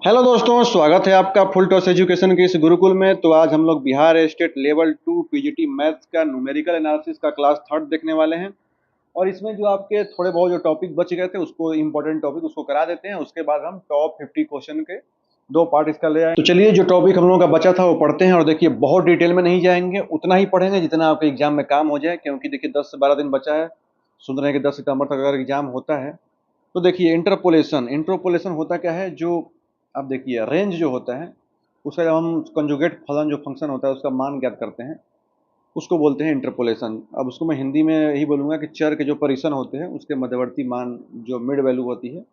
Hello दोस्तों, स्वागत है आपका फुल टॉस एजुकेशन के इस गुरुकुल में। तो आज हम लोग Bihar state level 2 PGT maths का न्यूमेरिकल एनालिसिस का क्लास थर्ड देखने वाले हैं। और इसमें जो आपके थोड़े बहुत जो टॉपिक बच गए थे उसको इम्पोर्टेंट टॉपिक उसको करा देते हैं। उसके बाद हम टॉप 50 क्वेश्चन के दो पार्ट इसका ले आए। तो चलिए जो टॉपिक हम लोगों का बचा था वो पढ़ते हैं। और देखिए बहुत डिटेल में नहीं जाएंगे, उतना ही पढ़ेंगे जितना आपके एग्जाम में काम हो जाए, क्योंकि देखिए 10 से 12 दिन बचा है। सुन रहे हैं कि 10 सितंबर तक अगर एग्जाम होता है तो देखिए इंटरपोलेशन इंटरपोलेशन होता क्या है। जो अब देखिए रेंज जो होता है उसका जब हम कंजुगेट फलन जो फंक्शन होता है उसका मान ज्ञात करते हैं उसको बोलते हैं इंटरपोलेशन। अब उसको मैं हिंदी में यही बोलूँगा कि चर के जो परिसन होते हैं उसके मध्यवर्ती मान जो मिड वैल्यू होती है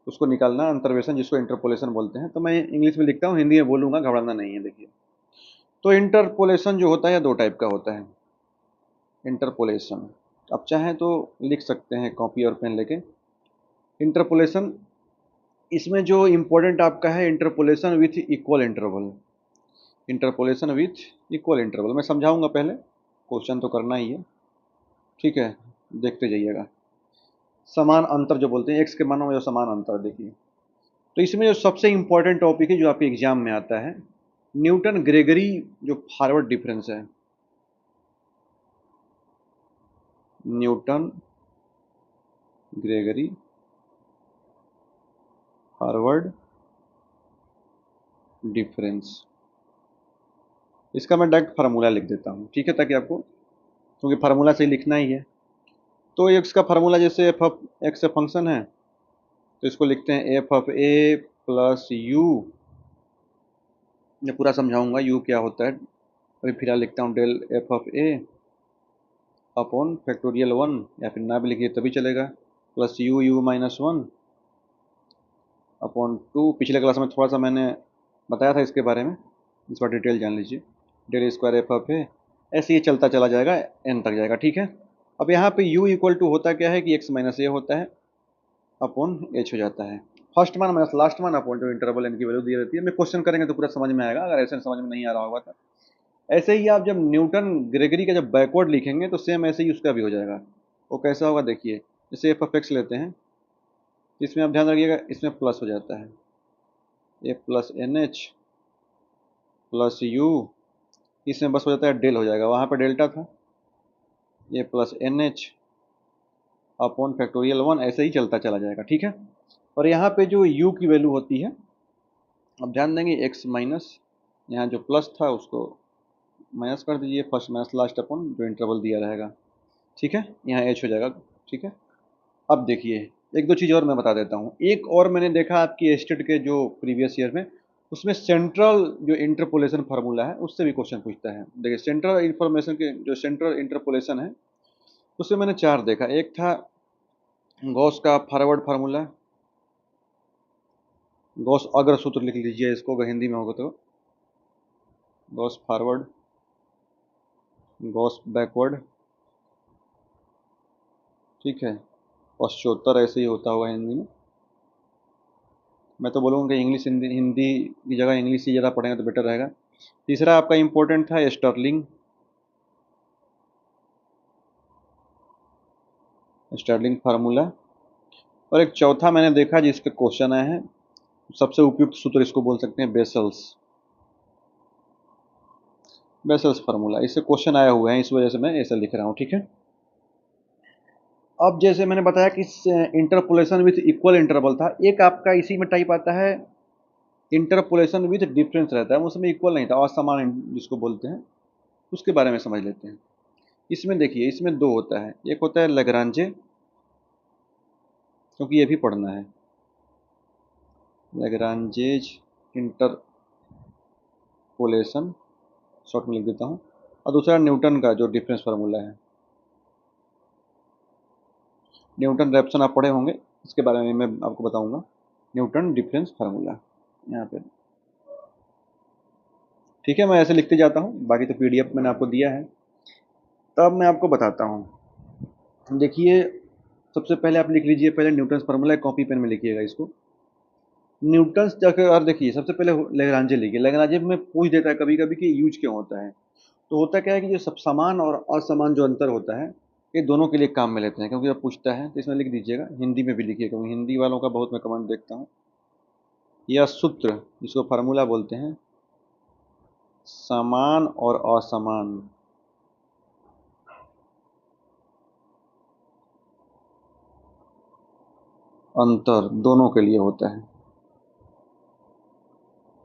उसको निकालना अंतर्वेशन, जिसको इंटरपोलेशन बोलते हैं। तो मैं इंग्लिश में लिखता हूँ, हिंदी में बोलूँगा, घबराना नहीं है। देखिए तो इंटरपोलेशन जो होता है दो टाइप का होता है। इंटरपोलेशन आप चाहें तो लिख सकते हैं कॉपी और पेन लेके। इंटरपोलेशन इसमें जो इम्पोर्टेंट आपका है interpolation with equal interval. Interpolation with equal interval मैं समझाऊंगा, पहले क्वेश्चन तो करना ही है। ठीक है, देखते जाइएगा। समान अंतर जो बोलते हैं एक्स के मानों में जो समान अंतर, देखिए तो इसमें जो सबसे इम्पोर्टेंट टॉपिक है जो आपके एग्जाम में आता है, न्यूटन ग्रेगरी जो फॉरवर्ड डिफरेंस है। न्यूटन ग्रेगरी फॉरवर्ड डिफरेंस, इसका मैं डायरेक्ट फार्मूला लिख देता हूँ, ठीक है, ताकि आपको, क्योंकि फार्मूला से ही लिखना ही है। तो एक्स का फार्मूला जैसे एफ ऑफ एक्स फंक्शन है तो इसको लिखते हैं F of A plus you. मैं पूरा समझाऊंगा यू क्या होता है, अभी फिलहाल लिखता हूँ del F of A upon factorial 1, या फिर ना भी लिखिए तभी चलेगा, plus U U minus 1 upon 2। पिछले क्लास में थोड़ा सा मैंने बताया था इसके बारे में, इस बार डिटेल जान लीजिए। डेल स्क्वायर एफ ऑफ ए, ऐसे ये चलता चला जाएगा, एन तक जाएगा, ठीक है। अब यहाँ पे u इक्वल टू होता क्या है कि x माइनस ए होता है अपॉन एच हो जाता है। फर्स्ट मान माइनस लास्ट मान अपॉन जो इंटरवल एन की वैल्यू दी रहती है। मैं क्वेश्चन करेंगे तो पूरा समझ में आएगा, अगर ऐसे समझ में नहीं आ रहा होगा तो। ऐसे ही आप जब न्यूटन ग्रेगरी का जब बैकवर्ड लिखेंगे तो सेम ऐसे ही उसका भी हो जाएगा। वो कैसा होगा देखिए, जैसे एफ ऑफ एक्स लेते हैं, इसमें आप ध्यान रखिएगा इसमें प्लस हो जाता है, A plus N H plus U, इसमें बस हो जाता है डेल हो जाएगा, वहाँ पर डेल्टा था, ये plus N H upon factorial 1, ऐसे ही चलता चला जाएगा, ठीक है। और यहाँ पे जो u की वैल्यू होती है, अब ध्यान देंगे x माइनस, यहाँ जो प्लस था उसको माइनस कर दीजिए, फर्स्ट माइनस लास्ट अपॉन जो इंटरवल दिया रहेगा, ठीक है, यहाँ h हो जाएगा, ठीक है। अब देखिए एक दो चीज़ और मैं बता देता हूँ। एक और मैंने देखा आपकी स्टेट के जो प्रीवियस ईयर में, उसमें सेंट्रल जो इंटरपोलेशन फार्मूला है उससे भी क्वेश्चन पूछता है। देखिए सेंट्रल इंफॉर्मेशन के जो सेंट्रल इंटरपोलेशन है उससे मैंने चार देखा। एक था गॉस का फॉरवर्ड फार्मूला, गॉस अग्र सूत्र लिख लीजिए इसको अगर हिंदी में होगा तो, गॉस फॉरवर्ड, गॉस बैकवर्ड, ठीक है, पश्चोत्तर ऐसे ही होता होगा हिंदी में। मैं तो बोलूँगा कि इंग्लिश हिंदी हिंदी की जगह इंग्लिश ही ज़्यादा पढ़ेंगे तो बेटर रहेगा। तीसरा आपका इम्पोर्टेंट था स्टर्लिंग, स्टर्लिंग फार्मूला। और एक चौथा मैंने देखा जिसके क्वेश्चन आए हैं, सबसे उपयुक्त सूत्र इसको बोल सकते हैं बेसल्स, बेसल्स फार्मूला, इससे क्वेश्चन आए हुए हैं, इस वजह से मैं ऐसा लिख रहा हूँ, ठीक है। अब जैसे मैंने बताया कि इंटरपोलेशन विथ इक्वल इंटरवल था, एक आपका इसी में टाइप आता है इंटरपोलेशन विथ डिफरेंस रहता है, उसमें इक्वल नहीं था, असमान जिसको बोलते हैं, उसके बारे में समझ लेते हैं। इसमें देखिए इसमें दो होता है, एक होता है लैग्रांजे, क्योंकि ये भी पढ़ना है, लैग्रांजेज इंटरपोलेशन, शॉर्ट में लिख देता हूँ। और दूसरा न्यूटन का जो डिफरेंस फार्मूला है, न्यूटन रैप्सन आप पढ़े होंगे, इसके बारे में मैं आपको बताऊंगा। न्यूटन डिफरेंस फार्मूला यहाँ पे, ठीक है, मैं ऐसे लिखते जाता हूँ, बाकी तो पीडीएफ मैंने आपको दिया है। तब मैं आपको बताता हूँ। देखिए सबसे पहले आप लिख लीजिए, पहले न्यूटन फार्मूला, कॉपी पेन में लिखिएगा इसको। न्यूटन्स जाकर और देखिए सबसे पहले लैग्रांजे लिखिए। लैग्रांजे में पूछ देता है कभी कभी कि यूज क्यों होता है। तो होता क्या है कि जो सब समान और असमान जो अंतर होता है ये दोनों के लिए काम में लेते हैं, क्योंकि जब पूछता है तो इसमें लिख दीजिएगा, हिंदी में भी लिखिए क्योंकि हिंदी वालों का बहुत मैं कमेंट देखता हूँ। या सूत्र जिसको फार्मूला बोलते हैं, समान और असमान अंतर दोनों के लिए होता है।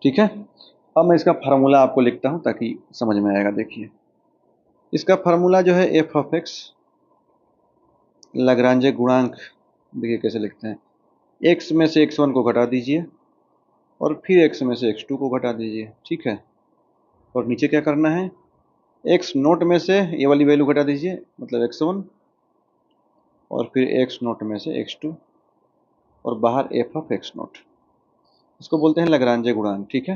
ठीक है, अब मैं इसका फार्मूला आपको लिखता हूं ताकि समझ में आएगा। देखिए, इसका फार्मूला जो है एफ ऑफ एक्स लाग्रांजे गुणांक, देखिए कैसे लिखते हैं, एक्स में से x1 को घटा दीजिए और फिर x में से x2 को घटा दीजिए। ठीक है, और नीचे क्या करना है, x नोट में से ये वाली वैल्यू घटा दीजिए, मतलब x1, और फिर x नोट में से x2 और बाहर f ऑफ x नोट, इसको बोलते हैं लाग्रांजे गुणांक। ठीक है,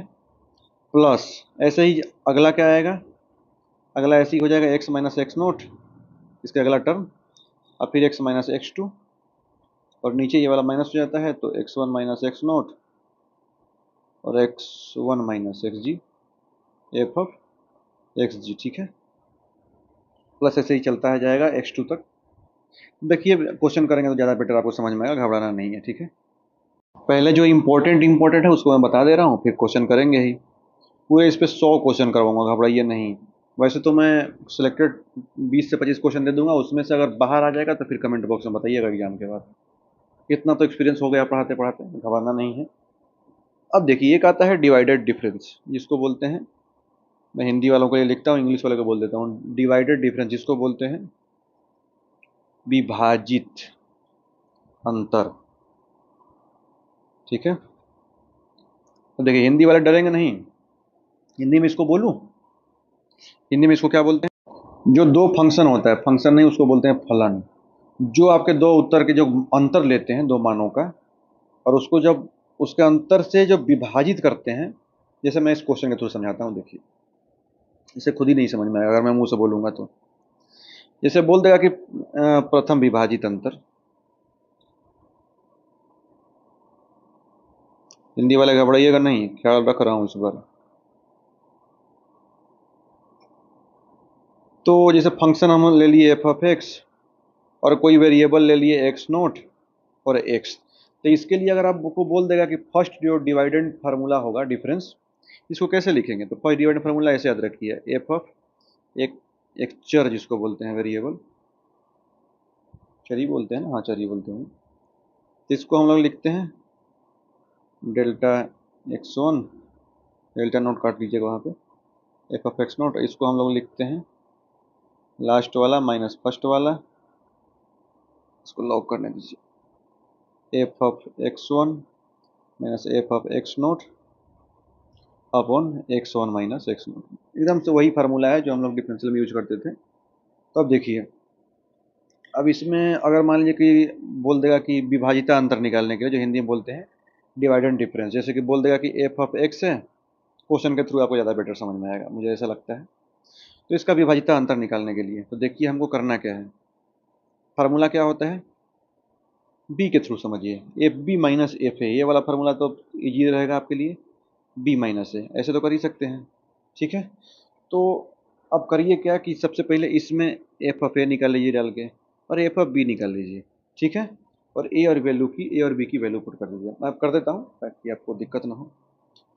प्लस ऐसे ही अगला क्या आएगा, अगला ऐसे ही हो जाएगा x माइनस एक्स नोट, इसका अगला टर्म, और फिर x माइनस x2, और नीचे ये वाला माइनस हो जाता है तो x1 माइनस एक्स नोट और x1 minus X G, F of X G. ठीक है, प्लस ऐसे ही चलता है जाएगा x2 तक। देखिए क्वेश्चन करेंगे तो ज़्यादा बेटर आपको समझ में आएगा, घबराना नहीं है। ठीक है, पहले जो इम्पोर्टेंट है उसको मैं बता दे रहा हूँ, फिर क्वेश्चन करेंगे ही पूरे। इस पर 100 क्वेश्चन करवाऊंगा, घबराइए नहीं। वैसे तो मैं सिलेक्टेड 20 से 25 क्वेश्चन दे दूंगा, उसमें से अगर बाहर आ जाएगा तो फिर कमेंट बॉक्स में बताइएगा एग्जाम के बाद। इतना तो एक्सपीरियंस हो गया पढ़ाते पढ़ाते, घबराना नहीं है। अब देखिए, एक आता है डिवाइडेड डिफरेंस, जिसको बोलते हैं, मैं हिंदी वालों के लिए लिखता हूँ, इंग्लिश वालों को बोल देता हूँ डिवाइडेड डिफरेंस, जिसको बोलते हैं विभाजित अंतर। ठीक है, तो देखिए हिंदी वाले डरेंगे नहीं, हिंदी में इसको बोलूं, हिंदी में इसको क्या बोलते हैं, जो दो फंक्शन होता है, फंक्शन नहीं उसको बोलते हैं फलन, जो आपके दो उत्तर के जो अंतर लेते हैं दो मानों का, और उसको जब उसके अंतर से जब विभाजित करते हैं, जैसे मैं इस क्वेश्चन के थ्रू समझाता हूँ। देखिए, इसे खुद ही नहीं समझ में आएगा अगर मैं मुंह से बोलूंगा तो। जैसे बोल देगा कि प्रथम विभाजित अंतर, हिंदी वाले घबराइएगा नहीं, ख्याल रख रहा हूं इस बार। तो जैसे फंक्शन हम ले लिए एफ ऑफ एक्स और कोई वेरिएबल ले लिए एक्स नोट और एक्स, तो इसके लिए अगर आपको बोल देगा कि फर्स्ट जो डिवाइडेंड फार्मूला होगा डिफरेंस, इसको कैसे लिखेंगे, तो फर्स्ट डिवाइडेंड फार्मूला ऐसे याद रखिए, एफ ऑफ एक एक चर जिसको बोलते हैं वेरिएबल, चर ही बोलते हैं ना, हाँ चर ही बोलते हैं, तो इसको हम लोग लिखते हैं डेल्टा x1, डेल्टा नोट काट लीजिएगा वहाँ पे, एफ ऑफ एक्स नोट, इसको हम लोग लिखते हैं लास्ट वाला माइनस फर्स्ट वाला, इसको लॉक करने दीजिए, F of x1 minus F of x naught upon x1 minus x note. एकदम से वही फार्मूला है जो हम लोग डिफरेंशियल में यूज करते थे। तो अब देखिए, अब इसमें अगर मान लीजिए कि बोल देगा कि विभाजिता अंतर निकालने के लिए, जो हिंदी में बोलते हैं डिवाइडेड डिफरेंस, जैसे कि बोल देगा कि एफ ऑफ एक्स है, क्वेश्चन के थ्रू आपको ज़्यादा बेटर समझ में आएगा, मुझे ऐसा लगता है। तो इसका विभाजिता अंतर निकालने के लिए तो देखिए हमको करना क्या है, फार्मूला क्या होता है, बी के थ्रू समझिए, F B minus F A, ये वाला फार्मूला तो ईजी रहेगा आपके लिए, बी माइनस ए, ऐसे तो कर ही सकते हैं। ठीक है, तो अब करिए क्या कि सबसे पहले इसमें एफ ऑफ ए निकाल लीजिए डाल के, और एफ ऑफ बी निकाल लीजिए। ठीक है, और ए और वैल्यू की, ए और बी की वैल्यू पुट कर दीजिए। मैं कर देता हूँ ताकि आपको दिक्कत ना हो।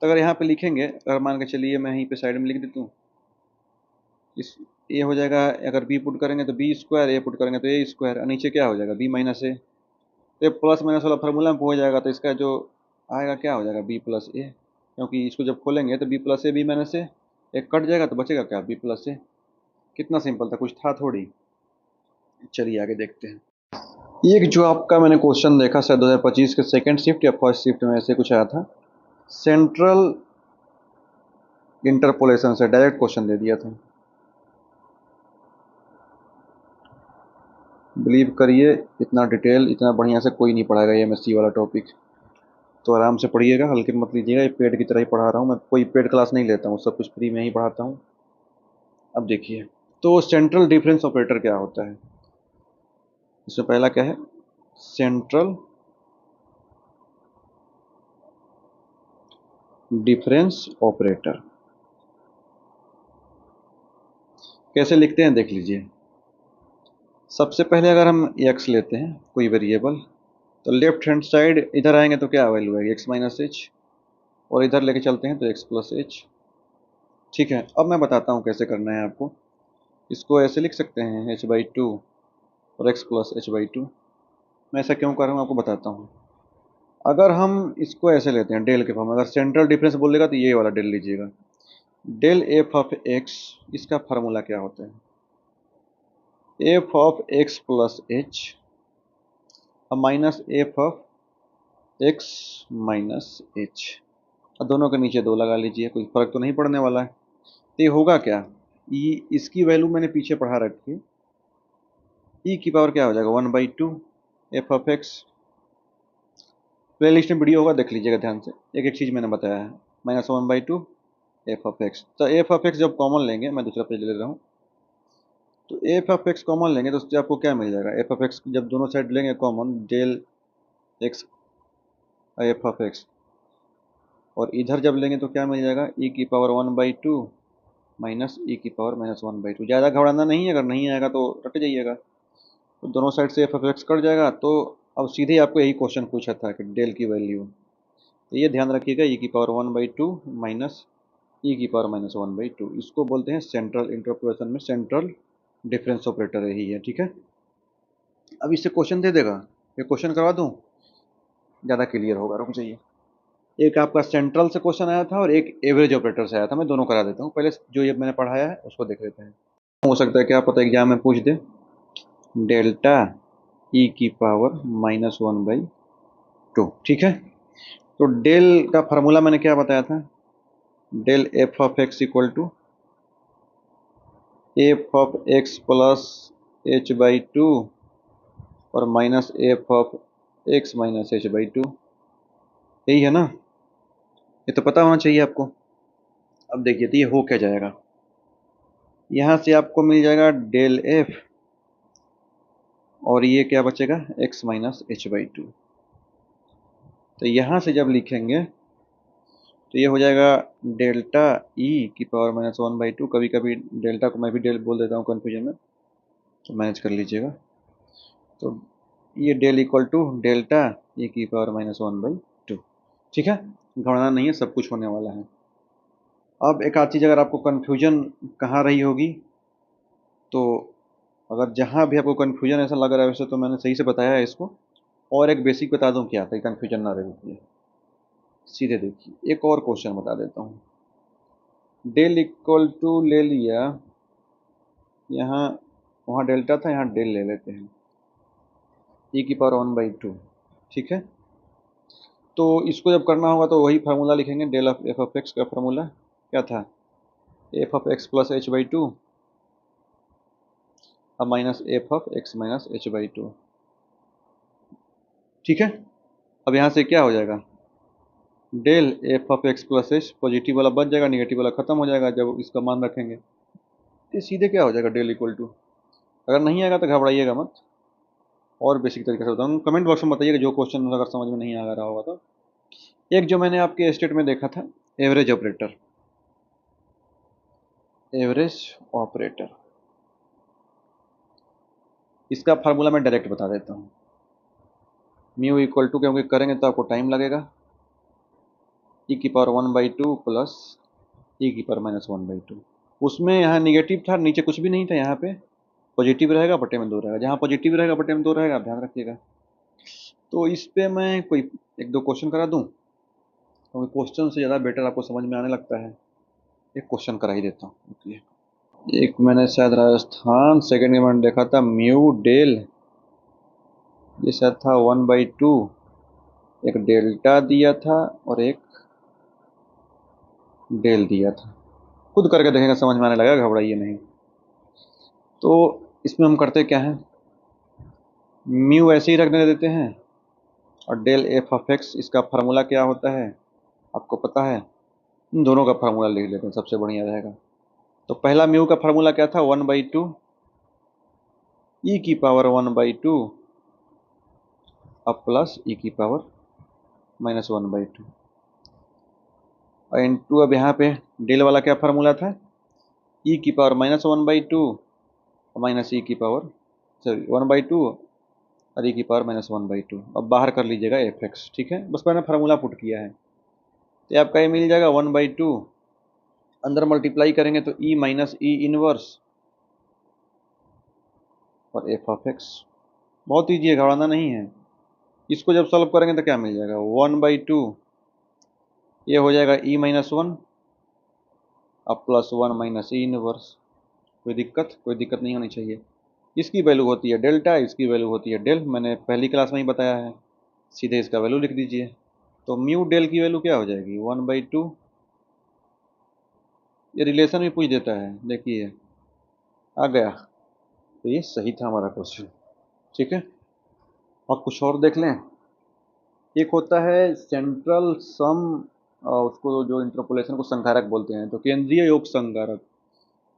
तो अगर यहाँ पे लिखेंगे, अगर मान के चलिए मैं यहीं पे साइड में लिख देता हूँ, इस ए हो जाएगा, अगर बी पुट करेंगे तो बी स्क्वायर, ए पुट करेंगे तो ए स्क्वायर, और नीचे क्या हो जाएगा बी माइनस ए, तो प्लस माइनस वाला फार्मूला में हो जाएगा, तो इसका जो आएगा क्या हो जाएगा बी प्लस ए, क्योंकि इसको जब खोलेंगे तो B plus A B minus A, एक कट जाएगा तो बचेगा क्या बी प्लस ए। कितना सिंपल था, कुछ था थोड़ी। चलिए आगे देखते हैं। एक जो आपका मैंने क्वेश्चन देखा शायद 2025 के सेकंड शिफ्ट या फर्स्ट शिफ्ट में ऐसे कुछ आया था, सेंट्रल इंटरपोलेशन से डायरेक्ट क्वेश्चन दे दिया था। बिलीव करिए इतना डिटेल, इतना बढ़िया से कोई नहीं पढ़ाएगा ये एमएससी वाला टॉपिक, तो आराम से पढ़िएगा, हल्के मत लीजिएगा, ये पेड की तरह ही पढ़ा रहा हूँ मैं, कोई पेड क्लास नहीं लेता हूँ, सब कुछ फ्री में ही पढ़ाता हूँ। अब देखिए, तो सेंट्रल डिफरेंस ऑपरेटर क्या होता है, इसमें पहला क्या है, सेंट्रल डिफरेंस ऑपरेटर कैसे लिखते हैं देख लीजिए। सबसे पहले अगर हम x लेते हैं कोई वेरिएबल, तो लेफ्ट हैंड साइड इधर आएंगे तो क्या वैल्यू है x माइनस एच, और इधर लेके चलते हैं तो x प्लस एच। ठीक है, अब मैं बताता हूँ कैसे करना है आपको। इसको ऐसे लिख सकते हैं h/2 और x प्लस h/2। मैं ऐसा क्यों कर रहा हूँ आपको बताता हूँ। अगर हम इसको ऐसे लेते हैं डेल के फॉर्म में, अगर सेंट्रल डिफरेंस बोलेगा तो ये वाला डेल लीजिएगा। डेल एफ ऑफ एक्स, इसका फार्मूला क्या होता है, F of X plus H minus F of X minus H, और दोनों के नीचे 2 लगा लीजिए, कोई फर्क तो नहीं पड़ने वाला है। तो ये होगा क्या, ये इसकी वैल्यू मैंने पीछे पढ़ा रखी है, ई की पावर क्या हो जाएगा 1/2 F of x. Play list में वीडियो होगा, देख लीजिएगा ध्यान से, एक एक चीज़ मैंने बताया है। -1/2 एफ ऑफ एक्स। तो एफ ऑफ एक्स जब कॉमन लेंगे, मैं दूसरा पेज ले रहा हूँ, तो एफ ऑफ एक्स कॉमन लेंगे तो उससे आपको क्या मिल जाएगा, एफ ऑफ एक्स जब दोनों साइड लेंगे common, del X F of X, और इधर जब लेंगे तो क्या मिल जाएगा, ई की पावर 1/2 माइनस ई की पावर -1/2। ज़्यादा घबराना नहीं है, अगर नहीं आएगा तो रट जाइएगा। तो दोनों साइड से एफ ऑफ एक्स कट जाएगा। तो अब सीधे आपको यही क्वेश्चन पूछा था कि डेल की वैल्यू, तो ये ध्यान रखिएगा, ई की पावर 1/2 माइनस ई की पावर -1/2, इसको बोलते हैं सेंट्रल इंटरपोलेशन में सेंट्रल डिफरेंस ऑपरेटर यही है। ठीक है, अब इससे क्वेश्चन दे देगा, ये क्वेश्चन करवा दूं, ज़्यादा क्लियर होगा, रुक जाइए। एक आपका सेंट्रल से क्वेश्चन आया था और एक एवरेज ऑपरेटर से आया था, मैं दोनों करा देता हूँ। पहले जो ये मैंने पढ़ाया है उसको देख लेते हैं। हो सकता है क्या पता एग्जाम में पूछ दे, डेल्टा ई की पावर -1/2। ठीक है, तो डेल का फार्मूला मैंने क्या बताया था, del F of X equal to F of X plus h/2 और minus F of X minus h/2, यही है ना, ये तो पता होना चाहिए आपको। अब देखिए तो ये हो क्या जाएगा, यहाँ से आपको मिल जाएगा डेल एफ, और ये क्या बचेगा x माइनस h/2। तो यहाँ से जब लिखेंगे तो ये हो जाएगा डेल्टा ई की पावर -1/2। कभी कभी डेल्टा को मैं भी डेल बोल देता हूँ कन्फ्यूजन में, तो मैनेज कर लीजिएगा। तो ये del equal to delta E की पावर -1/2। ठीक है, घबराना नहीं है, सब कुछ होने वाला है। अब एक आध चीज़ अगर आपको कन्फ्यूजन कहाँ रही होगी, तो अगर जहाँ भी आपको कन्फ्यूजन ऐसा लग रहा है, वैसे तो मैंने सही से बताया है इसको, और एक बेसिक बता दूँ क्या था, कन्फ्यूजन ना रहे। सीधे देखिए, एक और क्वेश्चन बता देता हूँ। डेल इक्वल टू ले लिया, यहाँ वहाँ डेल्टा था, यहाँ डेल ले लेते हैं, ई की पावर 1/2। ठीक है, तो इसको जब करना होगा तो वही फार्मूला लिखेंगे, del of F of X का फार्मूला क्या था, F of X plus h/2 अब minus F of X minus h/2। ठीक है, अब यहाँ से क्या हो जाएगा, del F of X plus H, positive वाला बच जाएगा, निगेटिव वाला खत्म हो जाएगा जब इसका मान रखेंगे। तो सीधे क्या हो जाएगा, डेल इक्वल टू, अगर नहीं आएगा तो घबराइएगा मत, और बेसिक तरीके से बताऊँ, कमेंट बॉक्स में बताइएगा जो क्वेश्चन अगर समझ में नहीं आ रहा होगा तो। एक जो मैंने आपके स्टेट में देखा था, एवरेज ऑपरेटर, एवरेज ऑपरेटर, इसका फार्मूला मैं डायरेक्ट बता देता हूँ। म्यू इक्वल टू, क्योंकि करेंगे तो आपको टाइम लगेगा, ई की पावर 1/2 प्लस ई की पावर -1/2। उसमें यहाँ निगेटिव था, नीचे कुछ भी नहीं था, यहाँ पे पॉजिटिव रहेगा, बटे में 2 रहेगा, जहाँ पॉजिटिव रहेगा बटे में 2 रहेगा, आप ध्यान रखिएगा। तो इस पे मैं कोई एक दो क्वेश्चन करा दूँ, क्योंकि क्वेश्चन से ज़्यादा बेटर आपको समझ में आने लगता है, एक क्वेश्चन करा ही देता हूँ। एक मैंने शायद राजस्थान सेकेंड में देखा था, म्यू डेल, ये शायद था 1/2, एक डेल्टा दिया था और एक डेल दिया था। खुद करके देखेंगे, समझ में आने लगा, घबराइए नहीं। तो इसमें हम करते क्या हैं, म्यू ऐसे ही रखने देते हैं, और डेल एफ ऑफ एक्स, इसका फार्मूला क्या होता है आपको पता है, इन दोनों का फार्मूला लिख लेते हैं, सबसे बढ़िया रहेगा। तो पहला म्यू का फार्मूला क्या था, 1/2 ई की पावर 1/2 अब प्लस ई की पावर -1/2, और इनटू, अब यहाँ पे डेल वाला क्या फार्मूला था, ई की पावर -1/2 माइनस ई की पावर, सॉरी 1/2 और ई की पावर -1/2। अब बाहर कर लीजिएगा एफ एक्स। ठीक है, बस मैंने फार्मूला पुट किया है। तो आपका ये मिल जाएगा 1/2, अंदर मल्टीप्लाई करेंगे तो ई माइनस ई इनवर्स और एफ ऑफ एक्स। बहुत ईजी है, घबराना नहीं है। इसको जब सॉल्व करेंगे तो क्या मिल जाएगा, 1/2 ये हो जाएगा ई माइनस वन अब प्लस 1 माइनस ई इनवर्स। कोई दिक्कत नहीं होनी चाहिए। इसकी वैल्यू होती है डेल्टा, इसकी वैल्यू होती है डेल, मैंने पहली क्लास में ही बताया है। सीधे इसका वैल्यू लिख दीजिए। तो म्यू डेल की वैल्यू क्या हो जाएगी, 1/2। ये रिलेशन भी पूछ देता है, देखिए आ गया। तो ये सही था हमारा क्वेश्चन। ठीक है, अब कुछ और देख लें। एक होता है सेंट्रल सम, उसको जो इंटरपोलेशन को संकारक बोलते हैं, तो केंद्रीय योग संकारक,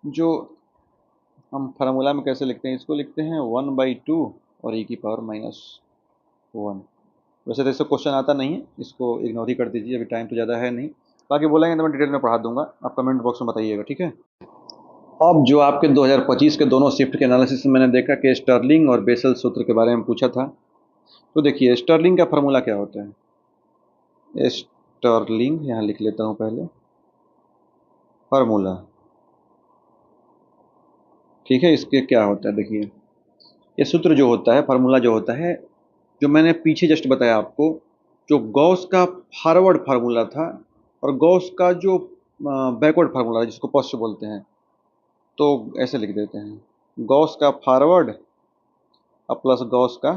जो हम फार्मूला में कैसे लिखते हैं, इसको लिखते हैं 1/2 और e⁻1। वैसे तो इससे क्वेश्चन आता नहीं है, इसको इग्नोर ही कर दीजिए, अभी टाइम तो ज़्यादा है नहीं। बाकी बोलेंगे तो मैं डिटेल में पढ़ा दूंगा, आप कमेंट बॉक्स में बताइएगा। ठीक है, अब जो आपके 2025 के दोनों शिफ्ट के एनालिसिस में मैंने देखा कि स्टर्लिंग और बेसल सूत्र के बारे में पूछा था। तो देखिए स्टर्लिंग का फार्मूला क्या होता है। स्टर्लिंग यहाँ लिख लेता हूँ पहले, फार्मूला। ठीक है, इसके क्या होता है, देखिए ये सूत्र जो होता है, फार्मूला जो होता है, जो मैंने पीछे जस्ट बताया आपको, जो गॉस का फॉरवर्ड फार्मूला था और गॉस का जो बैकवर्ड फार्मूला है, जिसको पश्च बोलते हैं, तो ऐसे लिख देते हैं, गॉस का फॉरवर्ड और प्लस गॉस का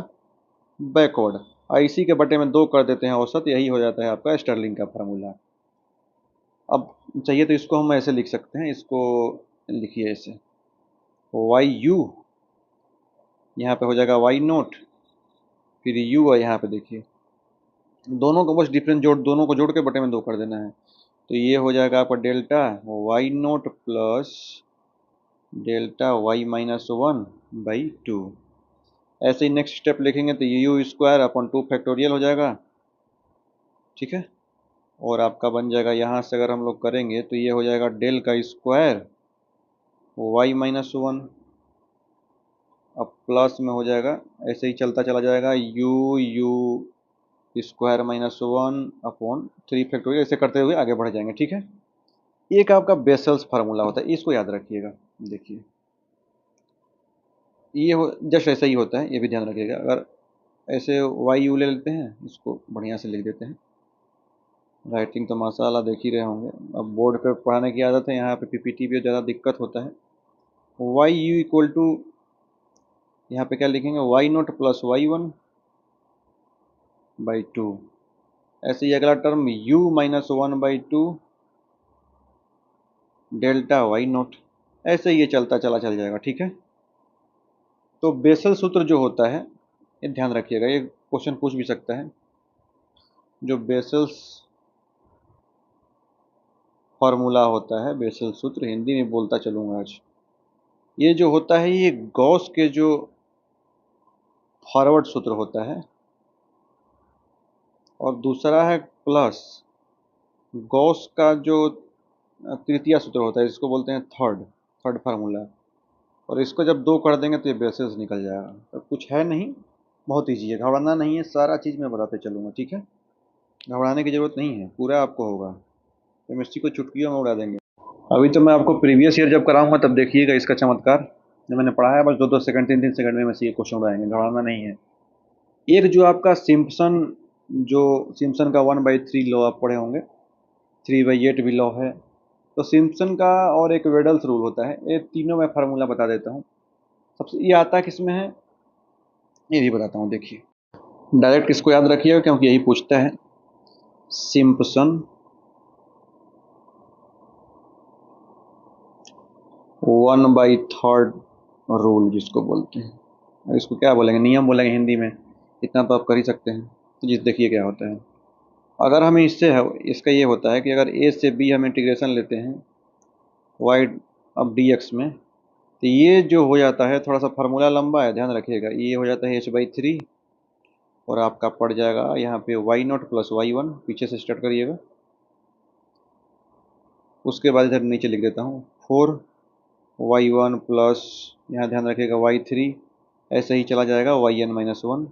बैकवर्ड, इसी के बटे में 2 कर देते हैं औसत, यही हो जाता है आपका स्टर्लिंग का फार्मूला। अब चाहिए तो इसको हम ऐसे लिख सकते हैं, इसको लिखिए ऐसे, वाई यू यहाँ पे हो जाएगा वाई नोट, फिर यू है यहाँ पे, देखिए दोनों को बस डिफरेंस दोनों को जोड़ के बटे में 2 कर देना है। तो ये हो जाएगा आपका delta Y nought plus delta Y minus 1/2। ऐसे ही नेक्स्ट स्टेप लिखेंगे तो यू स्क्वायर अपन 2 फैक्टोरियल हो जाएगा। ठीक है, और आपका बन जाएगा, यहाँ से अगर हम लोग करेंगे तो ये हो जाएगा डेल का स्क्वायर वाई माइनस 1, अब प्लस में हो जाएगा, ऐसे ही चलता चला जाएगा, यू स्क्वायर माइनस 1/3 फैक्टोरियल, ऐसे करते हुए आगे बढ़ जाएंगे। ठीक है, एक आपका बेसल्स फार्मूला होता है, इसको याद रखिएगा। देखिए ये जस्ट ऐसा ही होता है, ये भी ध्यान रखिएगा। अगर ऐसे वाई यू ले लेते हैं, इसको बढ़िया से लिख देते हैं। राइटिंग तो माशाल्लाह देख ही रहे होंगे, अब बोर्ड पर पढ़ाने की आदत है, यहाँ पे पीपीटी भी ज़्यादा दिक्कत होता है। वाई यू इक्वल टू, यहाँ पे क्या लिखेंगे, वाई नोट प्लस y1/2। ऐसे ही अगला term u minus 1/2 delta Y nought, ऐसे ही ये चल जाएगा। ठीक है, तो बेसल सूत्र जो होता है, ये ध्यान रखिएगा, ये क्वेश्चन पूछ भी सकता है। जो बेसल्स फार्मूला होता है, बेसल सूत्र, हिंदी में बोलता चलूँगा आज, ये जो होता है, ये गॉस के जो फॉरवर्ड सूत्र होता है, और दूसरा है प्लस गॉस का जो तृतीय सूत्र होता है, इसको बोलते हैं थर्ड फार्मूला। और इसको जब 2 कर देंगे तो ये बेसिस निकल जाएगा। तो कुछ है नहीं, बहुत ईजी है, घबराना नहीं है, सारा चीज़ मैं बताते चलूँगा। ठीक है, घबराने की ज़रूरत नहीं है, पूरा आपको होगा, केमिस्ट्री को चुटकियों में उड़ा देंगे। अभी तो मैं आपको प्रीवियस ईयर जब कराऊंगा तब देखिएगा इसका चमत्कार। जो मैंने पढ़ा है, बस 2-2 सेकंड 3-3 सेकंड में ये क्वेश्चन उड़ाएंगे, घबराना नहीं है। एक जो आपका सिम्पसन का 1/3 लॉ आप पढ़े होंगे, 3/8 भी लॉ है। तो सिम्पसन का और एक वेडल्स रूल होता है, ये तीनों मैं फार्मूला बता देता हूँ। सबसे ये आता किसमें है, ये भी बताता हूँ। देखिए डायरेक्ट इसको याद रखिएगा, क्योंकि यही पूछता है। सिम्पसन 1/3 रूल जिसको बोलते हैं, इसको क्या बोलेंगे, नियम बोलेंगे हिंदी में, इतना तो आप कर ही सकते हैं। तो जिस देखिए क्या होता है, अगर हमें इसका ये होता है कि अगर a से b हम इंटीग्रेशन लेते हैं y अब dx में, तो ये जो हो जाता है, थोड़ा सा फार्मूला लंबा है, ध्यान रखिएगा, ये हो जाता है h/3 और आपका पड़ जाएगा यहाँ पे y0 प्लस y1, पीछे से स्टार्ट करिएगा। उसके बाद इधर नीचे लिख देता हूँ 4y1 प्लस, यहाँ ध्यान रखिएगा y3, ऐसे ही चला जाएगा yn-1।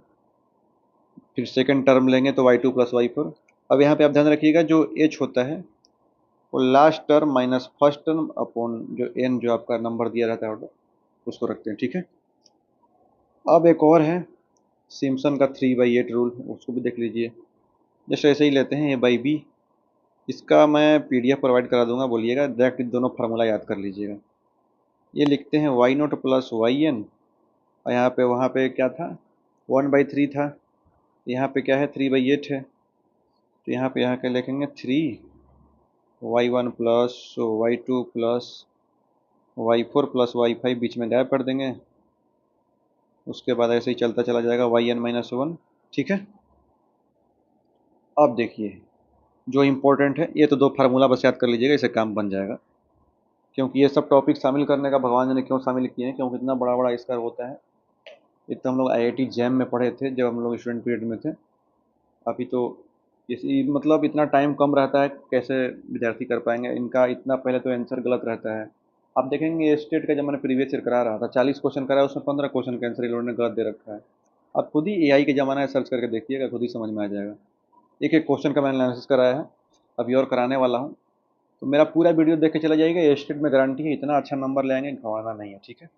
फिर सेकंड टर्म लेंगे तो y2 प्लस y4, अब यहाँ पे आप ध्यान रखिएगा, जो एच होता है वो last term minus first term upon जो एन जो आपका नंबर दिया रहता है ऑर्डर, उसको रखते हैं। ठीक है, अब एक और है सिम्पसन का 3/8 रूल, उसको भी देख लीजिए। जस्ट ऐसे ही लेते हैं A/B, इसका मैं PDF प्रोवाइड करा दूंगा, बोलिएगा डायरेक्ट दोनों फार्मूला याद कर लीजिएगा। ये लिखते हैं Y0 प्लस YN, और यहाँ पे वहाँ पे क्या था 1/3 था, यहाँ पे क्या है 3/8 है, तो यहाँ पे यहाँ के लिखेंगे 3Y1 plus Y2 plus Y4 plus Y5 बीच में गायब कर देंगे, उसके बाद ऐसे ही चलता चला जाएगा YN-1। ठीक है, अब देखिए जो इम्पोर्टेंट है, ये तो दो फार्मूला बस याद कर लीजिएगा, इससे काम बन जाएगा। क्योंकि ये सब टॉपिक शामिल करने का भगवान ने क्यों शामिल किए हैं, क्योंकि इतना बड़ा बड़ा इसका होता है। इतना हम लोग IIT जैम में पढ़े थे जब हम लोग स्टूडेंट पीरियड में थे। अभी तो इसी मतलब इतना टाइम कम रहता है, कैसे विद्यार्थी कर पाएंगे इनका, इतना पहले तो आंसर गलत रहता है। आप देखेंगे स्टेट का जब मैंने प्रीवियस ईयर करा रहा था 40 क्वेश्चन कराया, उसमें 15 क्वेश्चन का आंसर इन लोगों ने गलत दे रखा है। आप खुद ही AI के ज़माना है, सर्च करके देखिएगा, खुद ही समझ में आ जाएगा। एक एक क्वेश्चन का मैंने एनालिसिस कराया है, अभी और कराने वाला हूँ, तो मेरा पूरा वीडियो देख के चला जाइएगा। ये स्टेट में गारंटी है इतना अच्छा नंबर ले आएंगे, गंवाना नहीं है। ठीक है,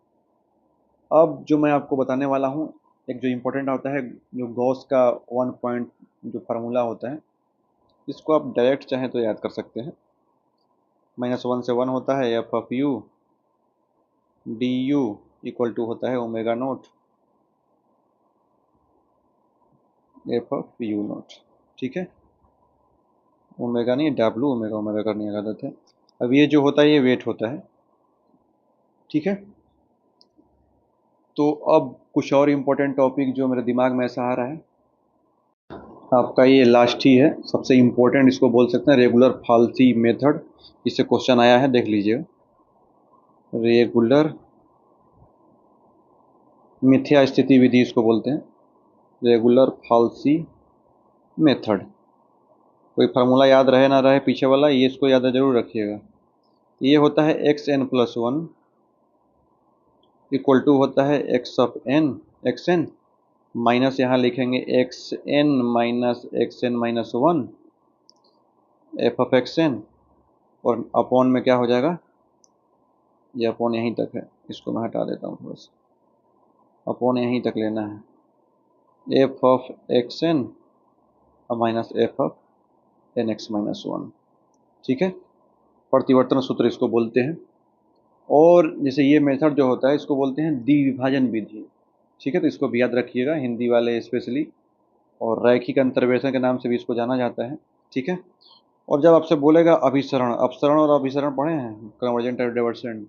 अब जो मैं आपको बताने वाला हूँ, एक जो इम्पोर्टेंट होता है, जो गॉस का 1 पॉइंट जो फार्मूला होता है, इसको आप डायरेक्ट चाहें तो याद कर सकते हैं। -1 से 1 होता है F(u) du इक्वल टू होता है ओमेगा नोट F(u नोट). ठीक है, ओमेगा नहीं W, ओमेगा ओमेगा करने की आदत है। अब ये जो होता है ये वेट होता है। ठीक है, तो अब कुछ और इम्पोर्टेंट टॉपिक जो मेरे दिमाग में ऐसा आ रहा है, आपका ये लास्ट ही है सबसे इम्पोर्टेंट, इसको बोल सकते हैं रेगुलर फाल्सी मेथड। इससे क्वेश्चन आया है, देख लीजिएगा। रेगुलर मिथ्या स्थिति विधि इसको बोलते हैं, रेगुलर फाल्सी मेथड। कोई फार्मूला याद रहे ना रहे पीछे वाला, ये इसको याद जरूर रखिएगा। ये होता है xn+1 इक्वल टू होता है xn माइनस यहाँ लिखेंगे xn-xn-1 f(xn), और अपॉन में क्या हो जाएगा, ये अपॉन यहीं तक है, इसको मैं हटा देता हूँ थोड़ा सा, अपॉन यहीं तक लेना है f(xn) माइनस f(nx-1). ठीक है, प्रतिवर्तन सूत्र इसको बोलते हैं। और जैसे ये मेथड जो होता है इसको बोलते हैं द्विभाजन विधि। ठीक है, तो इसको भी याद रखिएगा, हिंदी वाले स्पेशली, और रैखिक अंतर्वेशन के नाम से भी इसको जाना जाता है। ठीक है, और जब आपसे बोलेगा अभिसरण, अपसरण और अभिसरण पढ़े हैं, कन्वर्जेंट और डाइवर्जेंट,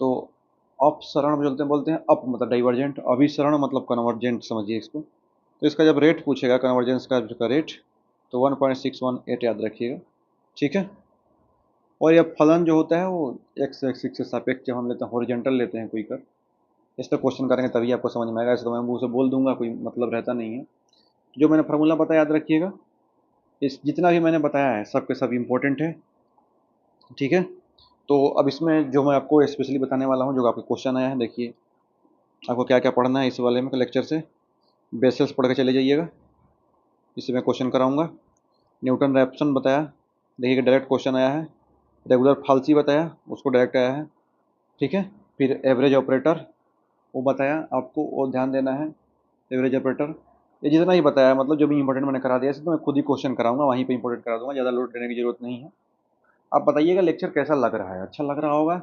तो अपसरण बोलते हैं अप मतलब डाइवर्जेंट, अभिसरण मतलब कन्वर्जेंट समझिए इसको। तो इसका जब रेट पूछेगा कन्वर्जेंस का रेट, तो 1.618 याद रखिएगा। ठीक है, और यह फलन जो होता है वो एक्स एक्सिस से सापेक्ष जब हम लेते हैं, हॉरिजॉन्टल लेते हैं कोई कर, इस पर क्वेश्चन करेंगे तभी आपको समझ में आएगा, ऐसे तो मैं मुँह से बोल दूंगा कोई मतलब रहता नहीं है। जो मैंने फार्मूला बताया याद रखिएगा, इस जितना भी मैंने बताया है सब के सब इम्पोर्टेंट है। ठीक है, तो अब इसमें जो मैं आपको स्पेशली बताने वाला हूँ, जो आपका क्वेश्चन आया है, देखिए आपको क्या क्या पढ़ना है इस वाले में लेक्चर से। बेसिस पढ़ के चले जाइएगा, इससे मैं क्वेश्चन कराऊंगा। न्यूटन रैप्सन बताया, देखिए डायरेक्ट क्वेश्चन आया है। रेगुलर फाल्सी बताया, उसको डायरेक्ट आया है। ठीक है, फिर एवरेज ऑपरेटर वो बताया आपको, वो ध्यान देना है, एवरेज ऑपरेटर। ये जितना ही बताया मतलब जो भी इंपॉर्टेंट मैंने करा दिया, तो मैं खुद ही क्वेश्चन कराऊंगा, वहीं पे इंपॉर्टेंट करा दूंगा, ज़्यादा लोड देने की जरूरत नहीं है। आप बताइएगा लेक्चर कैसा लग रहा है, अच्छा लग रहा होगा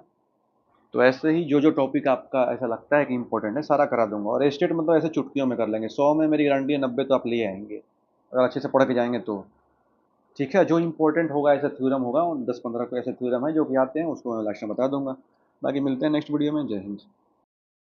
तो ऐसे ही जो जो टॉपिक आपका ऐसा लगता है कि इंपॉर्टेंट है सारा करा दूंगा। और स्टेट मतलब ऐसे चुटकियों में कर लेंगे, 100 में मेरी गारंटी है 90 तो आप ले आएंगे अगर अच्छे से पढ़ के जाएंगे तो। ठीक है, जो इंपॉर्टेंट होगा ऐसा थ्योरम होगा, 10-15 को ऐसे थ्योरम है जो कि आते हैं, उसको मैं लास्ट में बता दूंगा। बाकी मिलते हैं नेक्स्ट वीडियो में। जय हिंद।